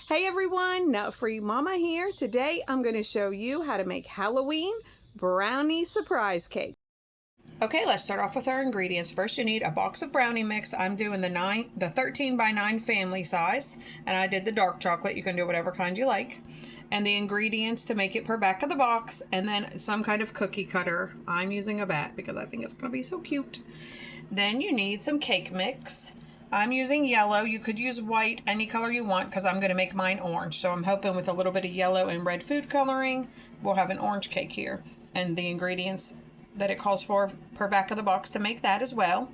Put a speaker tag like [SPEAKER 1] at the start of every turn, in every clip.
[SPEAKER 1] Hey everyone, Nut Free Mama here. Today I'm going to show you how to make Halloween brownie surprise cake. Okay, let's start off with our ingredients. First you need a box of brownie mix. I'm doing the 13 by 9 family size, and I did the dark chocolate. You can do whatever kind you like. And the ingredients to make it per back of the box, and then some kind of cookie cutter. I'm using a bat because I think it's going to be so cute. Then you need some cake mix. I'm using yellow. You could use white, any color you want, because I'm going to make mine orange. So I'm hoping with a little bit of yellow and red food coloring, we'll have an orange cake here. And the ingredients that it calls for per back of the box to make that as well.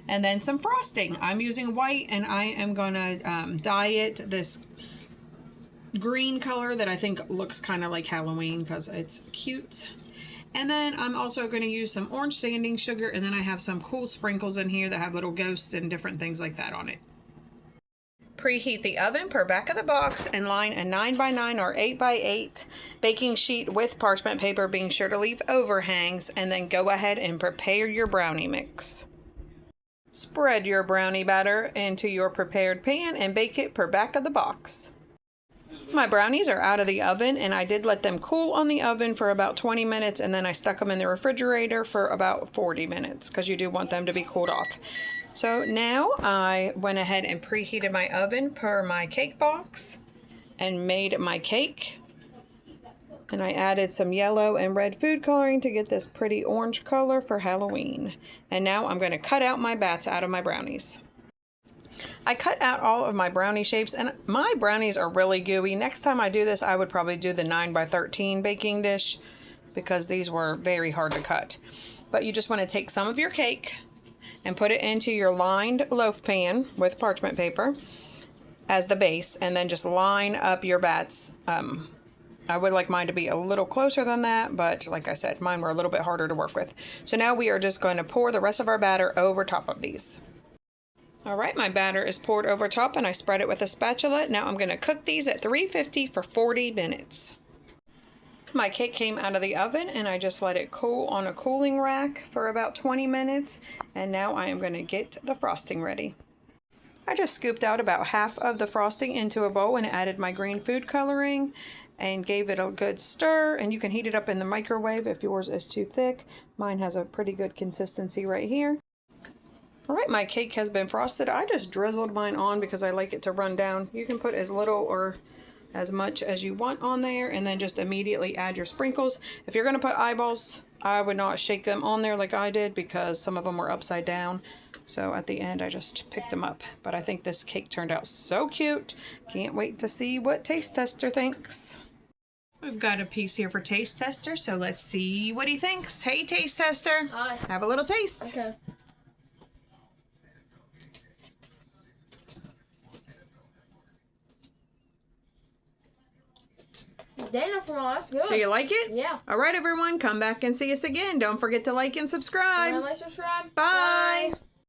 [SPEAKER 1] And then some frosting. I'm using white, and I am going to dye it this green color that I think looks kind of like Halloween because it's cute. And then I'm also going to use some orange sanding sugar, and then I have some cool sprinkles in here that have little ghosts and different things like that on it. Preheat the oven per back of the box and line a 9 by 9 or 8 by 8 baking sheet with parchment paper, being sure to leave overhangs, and then go ahead and prepare your brownie mix. Spread your brownie batter into your prepared pan and bake it per back of the box. My brownies are out of the oven, and I did let them cool on the oven for about 20 minutes, and then I stuck them in the refrigerator for about 40 minutes because you do want them to be cooled off. So now I went ahead and preheated my oven per my cake box and made my cake. And I added some yellow and red food coloring to get this pretty orange color for Halloween. And now I'm going to cut out my bats out of my brownies. I cut out all of my brownie shapes, and my brownies are really gooey. Next time I do this, I would probably do the 9 by 13 baking dish because these were very hard to cut. But you just want to take some of your cake and put it into your lined loaf pan with parchment paper as the base, and then just line up your bats. I would like mine to be a little closer than that, but like I said, mine were a little bit harder to work with. So now we are just going to pour the rest of our batter over top of these. All right, my batter is poured over top, and I spread it with a spatula. Now I'm going to cook these at 350 for 40 minutes. My cake came out of the oven, and I just let it cool on a cooling rack for about 20 minutes. And now I am going to get the frosting ready. I just scooped out about half of the frosting into a bowl and added my green food coloring and gave it a good stir. And you can heat it up in the microwave if yours is too thick. Mine has a pretty good consistency right here. All right, my cake has been frosted. I just drizzled mine on because I like it to run down. You can put as little or as much as you want on there, and then just immediately add your sprinkles. If you're going to put eyeballs, I would not shake them on there like I did because some of them were upside down. So at the end, I just picked them up. But I think this cake turned out so cute. Can't wait to see what Taste Tester thinks. We've got a piece here for Taste Tester, so let's see what he thinks. Hey, Taste Tester.
[SPEAKER 2] Hi.
[SPEAKER 1] Have a little taste.
[SPEAKER 2] Okay. That's good.
[SPEAKER 1] Do you like it?
[SPEAKER 2] Yeah.
[SPEAKER 1] All right, everyone, come back and see us again. Don't forget to like and subscribe.
[SPEAKER 2] Subscribe.
[SPEAKER 1] Bye.
[SPEAKER 2] Bye.